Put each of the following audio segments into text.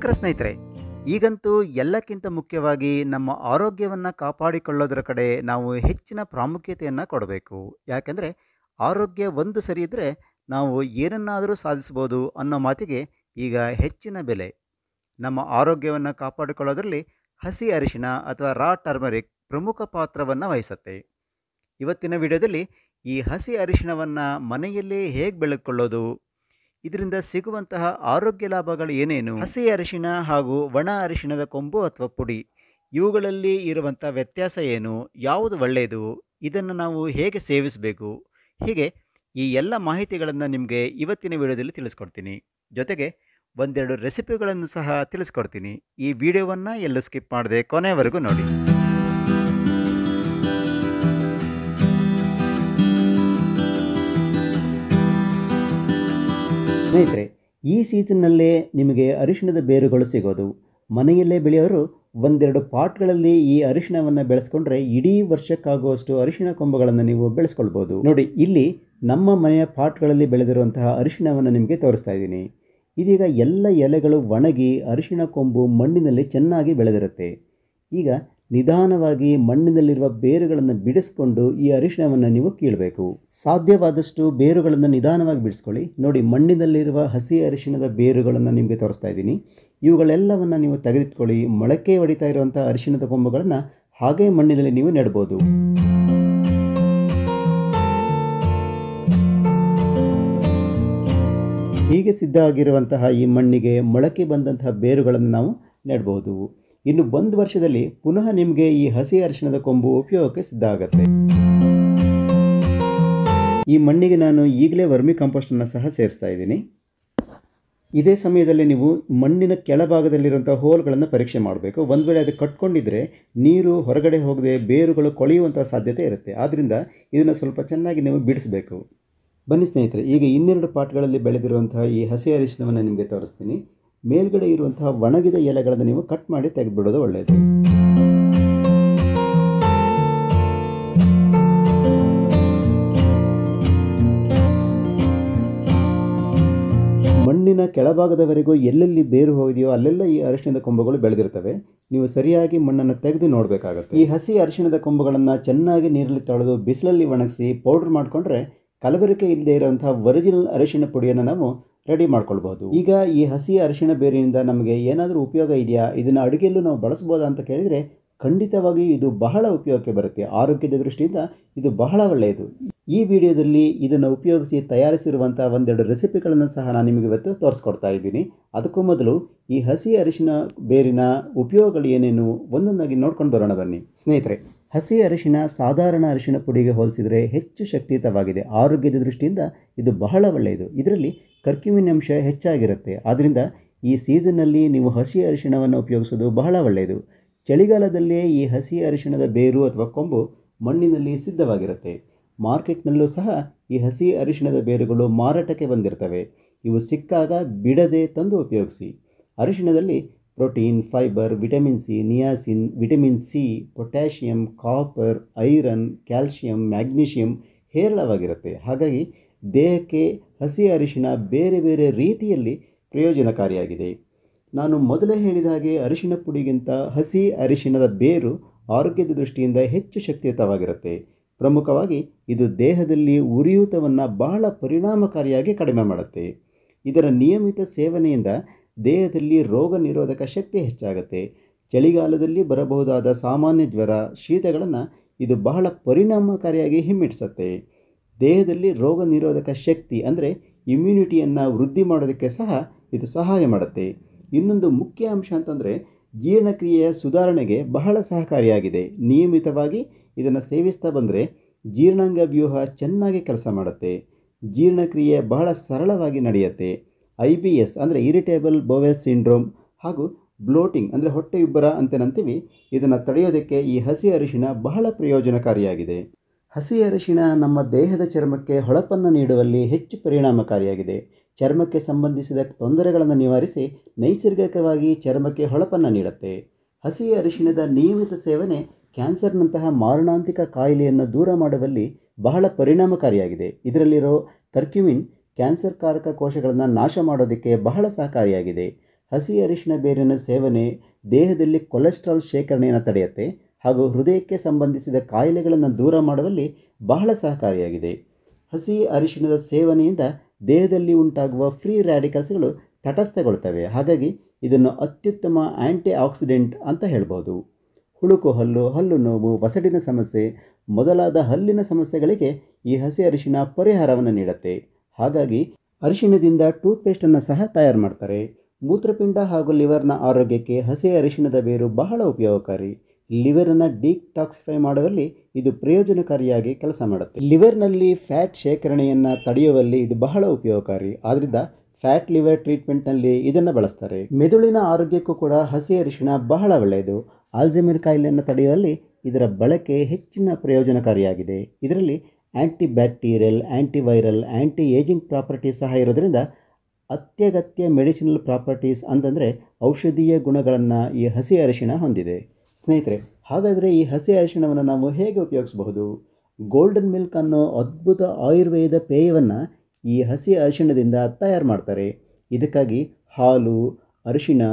ನಮಸ್ಕಾರ ಸ್ನೇಹಿತರೆ. ಈಗಂತೂ ಎಲ್ಲಕ್ಕಿಂತ ಮುಖ್ಯವಾಗಿ ನಮ್ಮ ಆರೋಗ್ಯವನ್ನು ಕಾಪಾಡಿಕೊಳ್ಳೋದರ ಕಡೆ ನಾವು ಹೆಚ್ಚಿನ ಪ್ರಾಮುಖ್ಯತೆಯನ್ನು ಕೊಡಬೇಕು. ಯಾಕೆಂದರೆ ಆರೋಗ್ಯ ಒಂದು ಸರಿ ಇದ್ದರೆ ನಾವು ಏನನ್ನಾದರೂ ಸಾಧಿಸ್ಬೋದು ಅನ್ನೋ ಮಾತಿಗೆ ಈಗ ಹೆಚ್ಚಿನ ಬೆಲೆ. ನಮ್ಮ ಆರೋಗ್ಯವನ್ನು ಕಾಪಾಡಿಕೊಳ್ಳೋದರಲ್ಲಿ ಹಸಿ ಅರಿಶಿನ ಅಥವಾ ರಾ ಟರ್ಮರಿಕ್ ಪ್ರಮುಖ ಪಾತ್ರವನ್ನು ವಹಿಸುತ್ತೆ. ಇವತ್ತಿನ ವಿಡಿಯೋದಲ್ಲಿ ಈ ಹಸಿ ಅರಿಶಿಣವನ್ನು ಮನೆಯಲ್ಲೇ ಹೇಗೆ ಬೆಳೆದುಕೊಳ್ಳೋದು, ಇದರಿಂದ ಸಿಗುವಂತಹ ಆರೋಗ್ಯ ಲಾಭಗಳು ಏನೇನು, ಹಸಿ ಅರಿಶಿಣ ಹಾಗೂ ಒಣ ಅರಿಶಿಣದ ಕೊಂಬು ಅಥವಾ ಪುಡಿ ಇವುಗಳಲ್ಲಿ ಇರುವಂಥ ವ್ಯತ್ಯಾಸ ಏನು, ಯಾವುದು ಒಳ್ಳೆಯದು, ಇದನ್ನು ನಾವು ಹೇಗೆ ಸೇವಿಸಬೇಕು, ಹೀಗೆ ಈ ಎಲ್ಲ ಮಾಹಿತಿಗಳನ್ನು ನಿಮಗೆ ಇವತ್ತಿನ ವಿಡಿಯೋದಲ್ಲಿ ತಿಳಿಸ್ಕೊಡ್ತೀನಿ. ಜೊತೆಗೆ ಒಂದೆರಡು ರೆಸಿಪಿಗಳನ್ನು ಸಹ ತಿಳಿಸ್ಕೊಡ್ತೀನಿ. ಈ ವಿಡಿಯೋವನ್ನು ಎಲ್ಲೂ ಸ್ಕಿಪ್ ಮಾಡದೆ ಕೊನೆಯವರೆಗೂ ನೋಡಿ. ಸ್ನೇಹಿತರೆ, ಈ ಸೀಸನ್ನಲ್ಲೇ ನಿಮಗೆ ಅರಿಶಿಣದ ಬೇರುಗಳು ಸಿಗೋದು. ಮನೆಯಲ್ಲೇ ಬೆಳೆಯೋರು ಒಂದೆರಡು ಪಾಟ್ಗಳಲ್ಲಿ ಈ ಅರಿಶಿಣವನ್ನು ಬೆಳೆಸ್ಕೊಂಡ್ರೆ ಇಡೀ ವರ್ಷಕ್ಕಾಗುವಷ್ಟು ಅರಿಶಿಣ ಕೊಂಬುಗಳನ್ನು ನೀವು ಬೆಳೆಸ್ಕೊಳ್ಬೋದು. ನೋಡಿ, ಇಲ್ಲಿ ನಮ್ಮ ಮನೆಯ ಪಾಟ್ಗಳಲ್ಲಿ ಬೆಳೆದಿರುವಂತಹ ಅರಿಶಿಣವನ್ನು ನಿಮಗೆ ತೋರಿಸ್ತಾ ಇದ್ದೀನಿ. ಇದೀಗ ಎಲ್ಲ ಎಲೆಗಳು ಒಣಗಿ ಅರಿಶಿಣ ಕೊಂಬು ಮಣ್ಣಿನಲ್ಲಿ ಚೆನ್ನಾಗಿ ಬೆಳೆದಿರುತ್ತೆ. ಈಗ ನಿಧಾನವಾಗಿ ಮಣ್ಣಿನಲ್ಲಿರುವ ಬೇರುಗಳನ್ನು ಬಿಡಿಸ್ಕೊಂಡು ಈ ಅರಿಶಿಣವನ್ನು ನೀವು ಕೀಳಬೇಕು. ಸಾಧ್ಯವಾದಷ್ಟು ಬೇರುಗಳನ್ನು ನಿಧಾನವಾಗಿ ಬಿಡಿಸ್ಕೊಳ್ಳಿ. ನೋಡಿ, ಮಣ್ಣಿನಲ್ಲಿರುವ ಹಸಿ ಅರಿಶಿಣದ ಬೇರುಗಳನ್ನು ನಿಮಗೆ ತೋರಿಸ್ತಾ ಇದ್ದೀನಿ. ಇವುಗಳೆಲ್ಲವನ್ನು ನೀವು ತೆಗೆದಿಟ್ಕೊಳ್ಳಿ. ಮೊಳಕೆ ಹೊಡಿತಾ ಇರುವಂಥ ಅರಿಶಿಣದ ಕೊಂಬುಗಳನ್ನು ಹಾಗೇ ಮಣ್ಣಿನಲ್ಲಿ ನೀವು ನೆಡ್ಬೋದು. ಹೀಗೆ ಸಿದ್ಧ ಆಗಿರುವಂತಹ ಈ ಮಣ್ಣಿಗೆ ಮೊಳಕೆ ಬಂದಂತಹ ಬೇರುಗಳನ್ನು ನಾವು ನೆಡ್ಬೋದು. ಇನ್ನು 1 ವರ್ಷದಲ್ಲಿ ಪುನಃ ನಿಮಗೆ ಈ ಹಸಿ ಅರಿಶಿಣದ ಕೊಂಬು ಉಪಯೋಗಕ್ಕೆ ಸಿದ್ಧ ಆಗುತ್ತೆ. ಈ ಮಣ್ಣಿಗೆ ನಾನು ಈಗಲೇ ವರ್ಮಿ ಕಾಂಪೋಸ್ಟನ್ನು ಸಹ ಸೇರಿಸ್ತಾ ಇದ್ದೀನಿ. ಇದೇ ಸಮಯದಲ್ಲಿ ನೀವು ಮಣ್ಣಿನ ಕೆಳಭಾಗದಲ್ಲಿರುವಂಥ ಹೋಲ್ಗಳನ್ನು ಪರೀಕ್ಷೆ ಮಾಡಬೇಕು. ಒಂದು ವೇಳೆ ಅದು ಕಟ್ಕೊಂಡಿದ್ರೆ ನೀರು ಹೊರಗಡೆ ಹೋಗದೆ ಬೇರುಗಳು ಕೊಳೆಯುವಂಥ ಸಾಧ್ಯತೆ ಇರುತ್ತೆ. ಆದ್ದರಿಂದ ಇದನ್ನು ಸ್ವಲ್ಪ ಚೆನ್ನಾಗಿ ನೀವು ಬಿಡಿಸಬೇಕು. ಬನ್ನಿ ಸ್ನೇಹಿತರೆ, ಈಗ 2 ಪಾಟ್ಗಳಲ್ಲಿ ಬೆಳೆದಿರುವಂತಹ ಈ ಹಸಿ ಅರಿಶಿಣವನ್ನು ನಿಮಗೆ ತೋರಿಸ್ತೀನಿ. ಮೇಲ್ಗಡೆ ಇರುವಂತಹ ಒಣಗಿದ ಎಲೆಗಳನ್ನು ನೀವು ಕಟ್ ಮಾಡಿ ತೆಗೆದುಬಿಡೋದು ಒಳ್ಳೆಯದು. ಮಣ್ಣಿನ ಕೆಳಭಾಗದವರೆಗೂ ಎಲ್ಲೆಲ್ಲಿ ಬೇರು ಹೋಗಿದೆಯೋ ಅಲ್ಲೆಲ್ಲ ಈ ಅರಿಶಿಣದ ಕೊಂಬುಗಳು ಬೆಳೆದಿರ್ತವೆ. ನೀವು ಸರಿಯಾಗಿ ಮಣ್ಣನ್ನು ತೆಗೆದು ನೋಡಬೇಕಾಗುತ್ತೆ. ಈ ಹಸಿ ಅರಿಶಿಣದ ಕೊಂಬುಗಳನ್ನು ಚೆನ್ನಾಗಿ ನೀರಲ್ಲಿ ತೊಳೆದು ಬಿಸಿಲಲ್ಲಿ ಒಣಗಿಸಿ ಪೌಡ್ರ್ ಮಾಡಿಕೊಂಡ್ರೆ ಕಲಬೆರಕೆ ಇಲ್ಲದೆ ಇರುವಂತಹ ಒರಿಜಿನಲ್ ಅರಿಶಿಣ ಪುಡಿಯನ್ನು ನಾವು ರೆಡಿ ಮಾಡ್ಕೊಳ್ಬೋದು. ಈಗ ಈ ಹಸಿ ಅರಿಶಿಣ ಬೇರಿನಿಂದ ನಮಗೆ ಏನಾದರೂ ಉಪಯೋಗ ಇದೆಯಾ, ಇದನ್ನು ಅಡುಗೆಯಲ್ಲೂ ನಾವು ಬಳಸ್ಬೋದಾ ಅಂತ ಕೇಳಿದರೆ ಖಂಡಿತವಾಗಿ ಇದು ಬಹಳ ಉಪಯೋಗಕ್ಕೆ ಬರುತ್ತೆ. ಆರೋಗ್ಯದ ದೃಷ್ಟಿಯಿಂದ ಇದು ಬಹಳ ಒಳ್ಳೆಯದು. ಈ ವಿಡಿಯೋದಲ್ಲಿ ಇದನ್ನು ಉಪಯೋಗಿಸಿ ತಯಾರಿಸಿರುವಂಥ ಒಂದೆರಡು ರೆಸಿಪಿಗಳನ್ನು ಸಹ ನಾನು ನಿಮಗೆ ಇವತ್ತು ತೋರಿಸ್ಕೊಡ್ತಾ ಇದ್ದೀನಿ. ಅದಕ್ಕೂ ಮೊದಲು ಈ ಹಸಿ ಅರಿಶಿಣ ಬೇರಿನ ಉಪಯೋಗಗಳು ಏನೇನು ಒಂದೊಂದಾಗಿ ನೋಡ್ಕೊಂಡು ಬರೋಣ ಬನ್ನಿ. ಸ್ನೇಹಿತರೆ, ಹಸಿ ಅರಿಶಿಣ ಸಾಧಾರಣ ಅರಿಶಿಣ ಪುಡಿಗೆ ಹೋಲಿಸಿದರೆ ಹೆಚ್ಚು ಶಕ್ತಿಯುತವಾಗಿದೆ. ಆರೋಗ್ಯದ ದೃಷ್ಟಿಯಿಂದ ಇದು ಬಹಳ ಒಳ್ಳೆಯದು. ಇದರಲ್ಲಿ ಕರ್ಕ್ಯುಮಿನ್ ಅಂಶ ಹೆಚ್ಚಾಗಿರುತ್ತೆ. ಆದ್ದರಿಂದ ಈ ಸೀಸನ್ನಲ್ಲಿ ನೀವು ಹಸಿ ಅರಿಶಿಣವನ್ನು ಉಪಯೋಗಿಸೋದು ಬಹಳ ಒಳ್ಳೆಯದು. ಚಳಿಗಾಲದಲ್ಲೇ ಈ ಹಸಿ ಅರಿಶಿಣದ ಬೇರು ಅಥವಾ ಕೊಂಬು ಮಣ್ಣಿನಲ್ಲಿ ಸಿದ್ಧವಾಗಿರುತ್ತೆ. ಮಾರ್ಕೆಟ್ನಲ್ಲೂ ಸಹ ಈ ಹಸಿ ಅರಿಶಿಣದ ಬೇರುಗಳು ಮಾರಾಟಕ್ಕೆ ಬಂದಿರ್ತವೆ. ಇವು ಸಿಕ್ಕಾಗ ಬಿಡದೆ ತಂದು ಉಪಯೋಗಿಸಿ. ಅರಿಶಿಣದಲ್ಲಿ protein, fibre, vitamin C, niacin, vitamin C, potassium, copper, iron, calcium, magnesium ಹೇರಳವಾಗಿರುತ್ತೆ. ಹಾಗಾಗಿ ದೇಹಕ್ಕೆ ಹಸಿ ಅರಿಶಿಣ ಬೇರೆ ಬೇರೆ ರೀತಿಯಲ್ಲಿ ಪ್ರಯೋಜನಕಾರಿಯಾಗಿದೆ. ನಾನು ಮೊದಲೇ ಹೇಳಿದ ಹಾಗೆ ಅರಿಶಿಣ ಪುಡಿಗಿಂತ ಹಸಿ ಅರಿಶಿಣದ ಬೇರು ಆರೋಗ್ಯದ ದೃಷ್ಟಿಯಿಂದ ಹೆಚ್ಚು ಶಕ್ತಿಯುತವಾಗಿರುತ್ತೆ. ಪ್ರಮುಖವಾಗಿ ಇದು ದೇಹದಲ್ಲಿ ಉರಿಯೂತವನ್ನು ಬಹಳ ಪರಿಣಾಮಕಾರಿಯಾಗಿ ಕಡಿಮೆ ಮಾಡುತ್ತೆ. ಇದರ ನಿಯಮಿತ ಸೇವನೆಯಿಂದ ದೇಹದಲ್ಲಿ ರೋಗ ನಿರೋಧಕ ಶಕ್ತಿ ಹೆಚ್ಚಾಗುತ್ತೆ. ಚಳಿಗಾಲದಲ್ಲಿ ಬರಬಹುದಾದ ಸಾಮಾನ್ಯ ಜ್ವರ, ಶೀತಗಳನ್ನು ಇದು ಬಹಳ ಪರಿಣಾಮಕಾರಿಯಾಗಿ ಹಿಮ್ಮೆಟ್ಟಿಸುತ್ತೆ. ದೇಹದಲ್ಲಿ ರೋಗ ನಿರೋಧಕ ಶಕ್ತಿ ಅಂದರೆ ಇಮ್ಯುನಿಟಿಯನ್ನು ವೃದ್ಧಿ ಮಾಡೋದಕ್ಕೆ ಸಹ ಇದು ಸಹಾಯ ಮಾಡುತ್ತೆ. ಇನ್ನೊಂದು ಮುಖ್ಯ ಅಂಶ ಅಂತಂದರೆ ಜೀರ್ಣಕ್ರಿಯೆಯ ಸುಧಾರಣೆಗೆ ಬಹಳ ಸಹಕಾರಿಯಾಗಿದೆ. ನಿಯಮಿತವಾಗಿ ಇದನ್ನು ಸೇವಿಸ್ತಾ ಬಂದರೆ ಜೀರ್ಣಾಂಗ ವ್ಯೂಹ ಚೆನ್ನಾಗಿ ಕೆಲಸ ಮಾಡುತ್ತೆ. ಜೀರ್ಣಕ್ರಿಯೆ ಬಹಳ ಸರಳವಾಗಿ ನಡೆಯುತ್ತೆ. IBS ಅಂದರೆ ಇರಿಟೇಬಲ್ ಬೌವೆಲ್ ಸಿಂಡ್ರೋಮ್ ಹಾಗೂ ಬ್ಲೋಟಿಂಗ್ ಅಂದರೆ ಹೊಟ್ಟೆಯುಬ್ಬರ ಅಂತೇನಂತೀವಿ, ಇದನ್ನು ತಡೆಯೋದಕ್ಕೆ ಈ ಹಸಿ ಅರಿಶಿಣ ಬಹಳ ಪ್ರಯೋಜನಕಾರಿಯಾಗಿದೆ. ಹಸಿ ಅರಿಶಿಣ ನಮ್ಮ ದೇಹದ ಚರ್ಮಕ್ಕೆ ಹೊಳಪನ್ನು ನೀಡುವಲ್ಲಿ ಹೆಚ್ಚು ಪರಿಣಾಮಕಾರಿಯಾಗಿದೆ. ಚರ್ಮಕ್ಕೆ ಸಂಬಂಧಿಸಿದ ತೊಂದರೆಗಳನ್ನು ನಿವಾರಿಸಿ ನೈಸರ್ಗಿಕವಾಗಿ ಚರ್ಮಕ್ಕೆ ಹೊಳಪನ್ನು ನೀಡುತ್ತೆ. ಹಸಿ ಅರಿಶಿಣದ ನಿಯಮಿತ ಸೇವನೆ ಕ್ಯಾನ್ಸರ್ನಂತಹ ಮಾರಣಾಂತಿಕ ಕಾಯಿಲೆಯನ್ನು ದೂರ ಮಾಡುವಲ್ಲಿ ಬಹಳ ಪರಿಣಾಮಕಾರಿಯಾಗಿದೆ. ಇದರಲ್ಲಿರೋ ಕರ್ಕ್ಯುಮಿನ್ ಕ್ಯಾನ್ಸರ್ ಕಾರಕ ಕೋಶಗಳನ್ನು ನಾಶ ಮಾಡೋದಕ್ಕೆ ಬಹಳ ಸಹಕಾರಿಯಾಗಿದೆ. ಹಸಿ ಅರಿಶಿನ ಬೇರಿನ ಸೇವನೆ ದೇಹದಲ್ಲಿ ಕೊಲೆಸ್ಟ್ರಾಲ್ ಶೇಖರಣೆಯನ್ನು ತಡೆಯುತ್ತೆ ಹಾಗೂ ಹೃದಯಕ್ಕೆ ಸಂಬಂಧಿಸಿದ ಕಾಯಿಲೆಗಳನ್ನು ದೂರ ಮಾಡುವಲ್ಲಿ ಬಹಳ ಸಹಕಾರಿಯಾಗಿದೆ. ಹಸಿ ಅರಿಶಿಣದ ಸೇವನೆಯಿಂದ ದೇಹದಲ್ಲಿ ಉಂಟಾಗುವ ಫ್ರೀ ರ್ಯಾಡಿಕಲ್ಸ್ಗಳು ತಟಸ್ಥಗೊಳ್ತವೆ. ಹಾಗಾಗಿ ಇದನ್ನು ಅತ್ಯುತ್ತಮ ಆ್ಯಂಟಿ ಆಕ್ಸಿಡೆಂಟ್ ಅಂತ ಹೇಳ್ಬೋದು. ಹುಳುಕು ಹಲ್ಲು, ಹಲ್ಲು ನೋವು, ವಸಡಿನ ಸಮಸ್ಯೆ ಮೊದಲಾದ ಹಲ್ಲಿನ ಸಮಸ್ಯೆಗಳಿಗೆ ಈ ಹಸಿ ಅರಿಶಿನ ಪರಿಹಾರವನ್ನು ನೀಡುತ್ತೆ. ಹಾಗಾಗಿ ಅರಿಶಿಣದಿಂದ ಟೂತ್ಪೇಸ್ಟನ್ನು ಸಹ ತಯಾರು ಮಾಡ್ತಾರೆ. ಮೂತ್ರಪಿಂಡ ಹಾಗೂ ಲಿವರ್ನ ಆರೋಗ್ಯಕ್ಕೆ ಹಸಿ ಅರಿಶಿಣದ ಬೇರು ಬಹಳ ಉಪಯೋಗಕಾರಿ. ಲಿವರನ್ನು ಡಿಟಾಕ್ಸಿಫೈ ಮಾಡುವಲ್ಲಿ ಇದು ಪ್ರಯೋಜನಕಾರಿಯಾಗಿ ಕೆಲಸ ಮಾಡುತ್ತೆ. ಲಿವರ್ನಲ್ಲಿ ಫ್ಯಾಟ್ ಶೇಖರಣೆಯನ್ನು ತಡೆಯುವಲ್ಲಿ ಇದು ಬಹಳ ಉಪಯೋಗಕಾರಿ. ಆದ್ದರಿಂದ ಫ್ಯಾಟ್ ಲಿವರ್ ಟ್ರೀಟ್ಮೆಂಟ್ನಲ್ಲಿ ಇದನ್ನು ಬಳಸ್ತಾರೆ. ಮೆದುಳಿನ ಆರೋಗ್ಯಕ್ಕೂ ಕೂಡ ಹಸಿ ಅರಿಶಿಣ ಬಹಳ ಒಳ್ಳೆಯದು. ಆಲ್ಝೈಮರ್ ಕಾಯಿಲೆಯನ್ನು ತಡೆಯುವಲ್ಲಿ ಇದರ ಬಳಕೆ ಹೆಚ್ಚಿನ ಪ್ರಯೋಜನಕಾರಿಯಾಗಿದೆ. ಇದರಲ್ಲಿ ಆ್ಯಂಟಿ ಬ್ಯಾಕ್ಟೀರಿಯಲ್, ಆ್ಯಂಟಿವೈರಲ್, ಆ್ಯಂಟಿ ಏಜಿಂಗ್ ಪ್ರಾಪರ್ಟೀಸ್ ಸಹ ಇರೋದರಿಂದ ಅತ್ಯಗತ್ಯ ಮೆಡಿಸಿನಲ್ ಪ್ರಾಪರ್ಟೀಸ್ ಅಂತಂದರೆ ಔಷಧೀಯ ಗುಣಗಳನ್ನು ಈ ಹಸಿ ಅರಿಶಿಣ ಹೊಂದಿದೆ. ಸ್ನೇಹಿತರೆ, ಹಾಗಾದರೆ ಈ ಹಸಿ ಅರಿಶಿಣವನ್ನು ನಾವು ಹೇಗೆ ಉಪಯೋಗಿಸಬಹುದು? ಗೋಲ್ಡನ್ ಮಿಲ್ಕ್ ಅನ್ನೋ ಅದ್ಭುತ ಆಯುರ್ವೇದ ಪೇಯವನ್ನು ಈ ಹಸಿ ಅರಿಶಿಣದಿಂದ ತಯಾರು ಮಾಡ್ತಾರೆ. ಇದಕ್ಕಾಗಿ ಹಾಲು, ಅರಿಶಿಣ,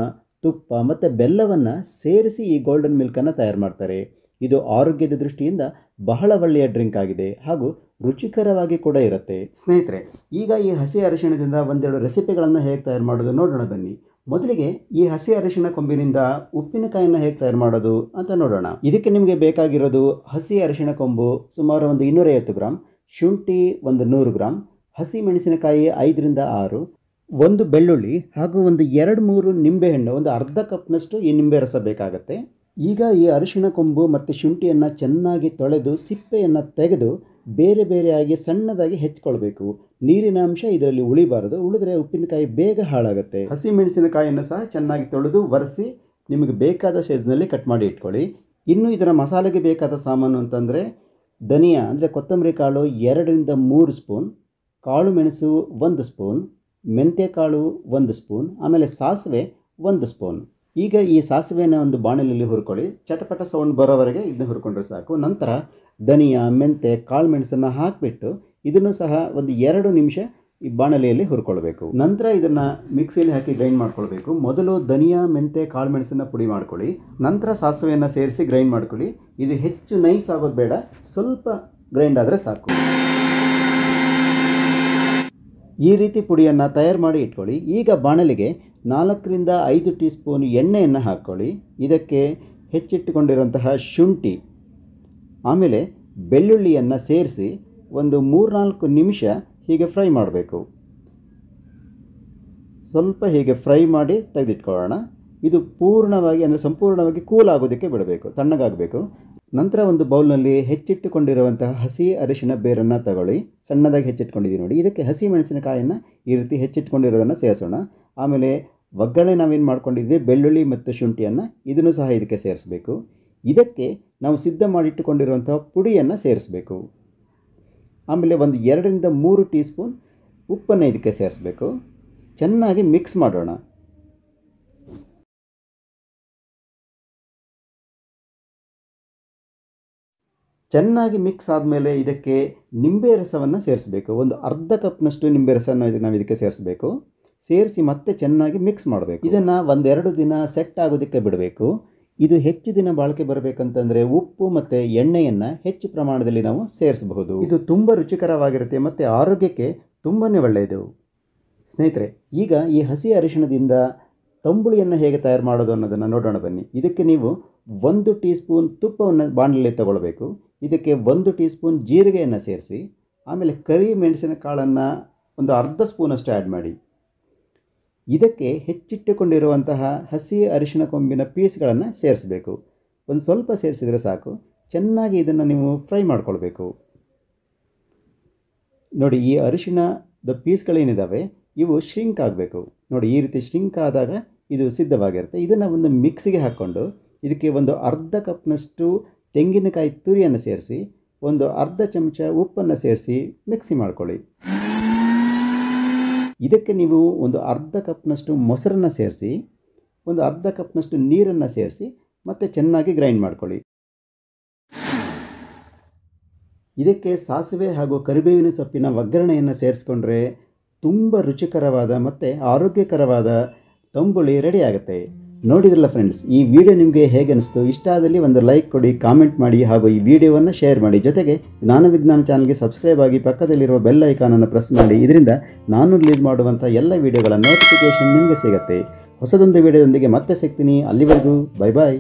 ತುಪ್ಪ ಮತ್ತು ಬೆಲ್ಲವನ್ನು ಸೇರಿಸಿ ಈ ಗೋಲ್ಡನ್ ಮಿಲ್ಕನ್ನು ತಯಾರು ಮಾಡ್ತಾರೆ. ಇದು ಆರೋಗ್ಯದ ದೃಷ್ಟಿಯಿಂದ ಬಹಳ ಒಳ್ಳೆಯ ಡ್ರಿಂಕ್ ಆಗಿದೆ ಹಾಗೂ ರುಚಿಕರವಾಗಿ ಕೂಡ ಇರುತ್ತೆ. ಸ್ನೇಹಿತರೆ, ಈಗ ಈ ಹಸಿ ಅರಿಶಿಣದಿಂದ ಒಂದೆರಡು ರೆಸಿಪಿಗಳನ್ನು ಹೇಗೆ ತಯಾರು ಮಾಡೋದು ನೋಡೋಣ ಬನ್ನಿ. ಮೊದಲಿಗೆ ಈ ಹಸಿ ಅರಿಶಿಣ ಕೊಂಬಿನಿಂದ ಉಪ್ಪಿನಕಾಯನ್ನು ಹೇಗೆ ತಯಾರು ಮಾಡೋದು ಅಂತ ನೋಡೋಣ. ಇದಕ್ಕೆ ನಿಮಗೆ ಬೇಕಾಗಿರೋದು ಹಸಿ ಅರಿಶಿಣ ಕೊಂಬು ಸುಮಾರು ಒಂದು 250 ಗ್ರಾಮ್, ಶುಂಠಿ ಒಂದು 100 ಗ್ರಾಮ್, ಹಸಿ ಮೆಣಸಿನಕಾಯಿ 5ರಿಂದ 6, ಒಂದು ಬೆಳ್ಳುಳ್ಳಿ ಹಾಗೂ ಒಂದು 2-3 ನಿಂಬೆಹಣ್ಣು, ಒಂದು ಅರ್ಧ ಕಪ್ನಷ್ಟು ಈ ನಿಂಬೆ ರಸ ಬೇಕಾಗತ್ತೆ. ಈಗ ಈ ಅರಿಶಿಣ ಕೊಂಬು ಮತ್ತು ಶುಂಠಿಯನ್ನು ಚೆನ್ನಾಗಿ ತೊಳೆದು ಸಿಪ್ಪೆಯನ್ನು ತೆಗೆದು ಬೇರೆ ಬೇರೆಯಾಗಿ ಸಣ್ಣದಾಗಿ ಹೆಚ್ಚಿಕೊಳ್ಬೇಕು. ನೀರಿನ ಅಂಶ ಇದರಲ್ಲಿ ಉಳಿಬಾರದು, ಉಳಿದ್ರೆ ಉಪ್ಪಿನಕಾಯಿ ಬೇಗ ಹಾಳಾಗುತ್ತೆ. ಹಸಿ ಮೆಣಸಿನಕಾಯಿಯನ್ನು ಸಹ ಚೆನ್ನಾಗಿ ತೊಳೆದು ಒರೆಸಿ ನಿಮಗೆ ಬೇಕಾದ ಸೈಜ್ನಲ್ಲಿ ಕಟ್ ಮಾಡಿ ಇಟ್ಕೊಳ್ಳಿ. ಇನ್ನು ಇದರ ಮಸಾಲೆಗೆ ಬೇಕಾದ ಸಾಮಾನು ಅಂತಂದರೆ ಧನಿಯಾ ಅಂದರೆ ಕೊತ್ತಂಬರಿ ಕಾಳು 2ರಿಂದ 3 ಸ್ಪೂನ್, ಕಾಳು ಮೆಣಸು 1 ಸ್ಪೂನ್, ಮೆಂತ್ಯ ಕಾಳು 1 ಸ್ಪೂನ್, ಆಮೇಲೆ ಸಾಸಿವೆ 1 ಸ್ಪೂನ್. ಈಗ ಈ ಸಾಸಿವೆನ ಒಂದು ಬಾಣಲೆಯಲ್ಲಿ ಹುರ್ಕೊಳ್ಳಿ. ಚಟಪಟ ಸೌಂಡ್ ಬರೋವರೆಗೆ ಇದನ್ನ ಹುರ್ಕೊಂಡ್ರೆ ಸಾಕು. ನಂತರ ಧನಿಯಾ, ಮೆಂತೆ, ಕಾಳು ಮೆಣಸನ್ನು ಹಾಕಿಬಿಟ್ಟು ಇದನ್ನು ಸಹ ಒಂದು 2 ನಿಮಿಷ ಈ ಬಾಣಲೆಯಲ್ಲಿ ಹುರ್ಕೊಳ್ಬೇಕು. ನಂತರ ಇದನ್ನು ಮಿಕ್ಸಿಯಲ್ಲಿ ಹಾಕಿ ಗ್ರೈಂಡ್ ಮಾಡ್ಕೊಳ್ಬೇಕು. ಮೊದಲು ಧನಿಯಾ, ಮೆಂತೆ, ಕಾಳು ಮೆಣಸನ್ನು ಪುಡಿ ಮಾಡ್ಕೊಳ್ಳಿ. ನಂತರ ಸಾಸಿವೆಯನ್ನು ಸೇರಿಸಿ ಗ್ರೈಂಡ್ ಮಾಡ್ಕೊಳ್ಳಿ. ಇದು ಹೆಚ್ಚು ನೈಸ್ ಆಗೋದು ಬೇಡ, ಸ್ವಲ್ಪ ಗ್ರೈಂಡ್ ಆದರೆ ಸಾಕು. ಈ ರೀತಿ ಪುಡಿಯನ್ನು ತಯಾರು ಮಾಡಿ ಇಟ್ಕೊಳ್ಳಿ. ಈಗ ಬಾಣಲೆಗೆ 4ರಿಂದ 5 ಟೀ ಸ್ಪೂನ್ ಎಣ್ಣೆಯನ್ನು ಹಾಕ್ಕೊಳ್ಳಿ. ಇದಕ್ಕೆ ಹೆಚ್ಚಿಟ್ಟುಕೊಂಡಿರುವಂತಹ ಶುಂಠಿ ಆಮೇಲೆ ಬೆಳ್ಳುಳ್ಳಿಯನ್ನು ಸೇರಿಸಿ ಒಂದು 3-4 ನಿಮಿಷ ಹೀಗೆ ಫ್ರೈ ಮಾಡಬೇಕು. ಸ್ವಲ್ಪ ಹೀಗೆ ಫ್ರೈ ಮಾಡಿ ತೆಗೆದಿಟ್ಕೊಳ್ಳೋಣ. ಇದು ಪೂರ್ಣವಾಗಿ ಅಂದರೆ ಸಂಪೂರ್ಣವಾಗಿ ಕೂಲ್ ಆಗೋದಕ್ಕೆ ಬಿಡಬೇಕು, ತಣ್ಣಗಾಗಬೇಕು. ನಂತರ ಒಂದು ಬೌಲ್ನಲ್ಲಿ ಹೆಚ್ಚಿಟ್ಟುಕೊಂಡಿರುವಂತಹ ಹಸಿ ಅರಿಶಿಣ ಬೇರನ್ನು ತಗೊಳ್ಳಿ. ಸಣ್ಣದಾಗಿ ಹೆಚ್ಚಿಟ್ಕೊಂಡಿದ್ದೀವಿ ನೋಡಿ. ಇದಕ್ಕೆ ಹಸಿ ಮೆಣಸಿನಕಾಯನ್ನು ಈ ರೀತಿ ಹೆಚ್ಚಿಟ್ಕೊಂಡಿರೋದನ್ನು ಸೇರಿಸೋಣ. ಆಮೇಲೆ ಒಗ್ಗರಣೆ ನಾವೇನು ಮಾಡ್ಕೊಂಡಿದ್ವಿ ಬೆಳ್ಳುಳ್ಳಿ ಮತ್ತು ಶುಂಠಿಯನ್ನು ಇದನ್ನು ಸಹ ಇದಕ್ಕೆ ಸೇರಿಸಬೇಕು. ಇದಕ್ಕೆ ನಾವು ಸಿದ್ಧ ಮಾಡಿಟ್ಟುಕೊಂಡಿರುವಂತಹ ಪುಡಿಯನ್ನು ಸೇರಿಸಬೇಕು. ಆಮೇಲೆ ಒಂದು 2ರಿಂದ 3 ಟೀ ಸ್ಪೂನ್ ಉಪ್ಪನ್ನು ಇದಕ್ಕೆ ಸೇರಿಸಬೇಕು. ಚೆನ್ನಾಗಿ ಮಿಕ್ಸ್ ಮಾಡೋಣ. ಚೆನ್ನಾಗಿ ಮಿಕ್ಸ್ ಆದಮೇಲೆ ಇದಕ್ಕೆ ನಿಂಬೆ ರಸವನ್ನು ಸೇರಿಸಬೇಕು. ಒಂದು ಅರ್ಧ ಕಪ್ನಷ್ಟು ನಿಂಬೆ ರಸವನ್ನು ನಾವು ಇದಕ್ಕೆ ಸೇರಿಸಬೇಕು. ಸೇರಿಸಿ ಮತ್ತೆ ಚೆನ್ನಾಗಿ ಮಿಕ್ಸ್ ಮಾಡಬೇಕು. ಇದನ್ನು 1-2 ದಿನ ಸೆಟ್ ಆಗೋದಕ್ಕೆ ಬಿಡಬೇಕು. ಇದು ಹೆಚ್ಚು ದಿನ ಬಾಳಿಕೆ ಬರಬೇಕಂತಂದರೆ ಉಪ್ಪು ಮತ್ತು ಎಣ್ಣೆಯನ್ನು ಹೆಚ್ಚು ಪ್ರಮಾಣದಲ್ಲಿ ನಾವು ಸೇರಿಸಬಹುದು. ಇದು ತುಂಬ ರುಚಿಕರವಾಗಿರುತ್ತೆ ಮತ್ತು ಆರೋಗ್ಯಕ್ಕೆ ತುಂಬಾ ಒಳ್ಳೆಯದು. ಸ್ನೇಹಿತರೆ, ಈಗ ಈ ಹಸಿ ಅರಿಶಿಣದಿಂದ ತಂಬುಳಿಯನ್ನು ಹೇಗೆ ತಯಾರು ಮಾಡೋದು ಅನ್ನೋದನ್ನು ನೋಡೋಣ ಬನ್ನಿ. ಇದಕ್ಕೆ ನೀವು 1 ಟೀ ಸ್ಪೂನ್ ತುಪ್ಪವನ್ನು ಬಾಣಲೆಯಲ್ಲಿ ತಗೊಳ್ಬೇಕು. ಇದಕ್ಕೆ 1 ಟೀ ಸ್ಪೂನ್ ಜೀರಿಗೆಯನ್ನು ಸೇರಿಸಿ ಆಮೇಲೆ ಕರಿ ಮೆಣಸಿನ ಕಾಳನ್ನು ಒಂದು ಅರ್ಧ ಸ್ಪೂನಷ್ಟು ಆ್ಯಡ್ ಮಾಡಿ. ಇದಕ್ಕೆ ಹೆಚ್ಚಿಟ್ಟುಕೊಂಡಿರುವಂತಹ ಹಸಿ ಅರಿಶಿಣ ಕೊಂಬಿನ ಪೀಸ್ಗಳನ್ನು ಸೇರಿಸಬೇಕು. ಒಂದು ಸ್ವಲ್ಪ ಸೇರಿಸಿದರೆ ಸಾಕು. ಚೆನ್ನಾಗಿ ಇದನ್ನು ನೀವು ಫ್ರೈ ಮಾಡ್ಕೊಳ್ಬೇಕು. ನೋಡಿ, ಈ ಅರಿಶಿಣದ ಪೀಸ್ಗಳೇನಿದ್ದಾವೆ ಇವು ಶ್ರಿಂಕ್ ಆಗಬೇಕು. ನೋಡಿ, ಈ ರೀತಿ ಶ್ರಿಂಕ್ ಆದಾಗ ಇದು ಸಿದ್ಧವಾಗಿರುತ್ತೆ. ಇದನ್ನು ಒಂದು ಮಿಕ್ಸಿಗೆ ಹಾಕ್ಕೊಂಡು ಇದಕ್ಕೆ ಒಂದು ಅರ್ಧ ಕಪ್ನಷ್ಟು ತೆಂಗಿನಕಾಯಿ ತುರಿಯನ್ನು ಸೇರಿಸಿ ಒಂದು ಅರ್ಧ ಚಮಚ ಉಪ್ಪನ್ನು ಸೇರಿಸಿ ಮಿಕ್ಸಿ ಮಾಡ್ಕೊಳ್ಳಿ. ಇದಕ್ಕೆ ನೀವು ಒಂದು ಅರ್ಧ ಕಪ್ನಷ್ಟು ಮೊಸರನ್ನು ಸೇರಿಸಿ ಒಂದು ಅರ್ಧ ಕಪ್ನಷ್ಟು ನೀರನ್ನು ಸೇರಿಸಿ ಮತ್ತೆ ಚೆನ್ನಾಗಿ ಗ್ರೈಂಡ್ ಮಾಡ್ಕೊಳ್ಳಿ. ಇದಕ್ಕೆ ಸಾಸಿವೆ ಹಾಗೂ ಕರಿಬೇವಿನ ಸೊಪ್ಪಿನ ಒಗ್ಗರಣೆಯನ್ನು ಸೇರಿಸ್ಕೊಂಡ್ರೆ ತುಂಬ ರುಚಿಕರವಾದ ಮತ್ತು ಆರೋಗ್ಯಕರವಾದ ತಂಬುಳಿ ರೆಡಿ ಆಗುತ್ತೆ. ನೋಡಿದ್ರಲ್ಲ ಫ್ರೆಂಡ್ಸ್, ಈ ವಿಡಿಯೋ ನಿಮಗೆ ಹೇಗೆ ಅನಿಸ್ತು? ಇಷ್ಟ ಆದಲ್ಲಿ ಒಂದು ಲೈಕ್ ಕೊಡಿ, ಕಾಮೆಂಟ್ ಮಾಡಿ ಹಾಗೂ ಈ ವಿಡಿಯೋವನ್ನು ಶೇರ್ ಮಾಡಿ. ಜೊತೆಗೆ ಜ್ಞಾನ ವಿಜ್ಞಾನ ಚಾನಲ್ಗೆ ಸಬ್ಸ್ಕ್ರೈಬ್ ಆಗಿ ಪಕ್ಕದಲ್ಲಿರುವ ಬೆಲ್ ಐಕಾನನ್ನು ಪ್ರೆಸ್ ಮಾಡಿ. ಇದರಿಂದ ನಾನು ರಿಲೀಸ್ ಮಾಡುವಂಥ ಎಲ್ಲ ವಿಡಿಯೋಗಳ ನೋಟಿಫಿಕೇಷನ್ ನಿಮಗೆ ಸಿಗುತ್ತೆ. ಹೊಸದೊಂದು ವಿಡಿಯೋದೊಂದಿಗೆ ಮತ್ತೆ ಸಿಗ್ತೀನಿ. ಅಲ್ಲಿವರೆಗೂ ಬೈ ಬಾಯ್.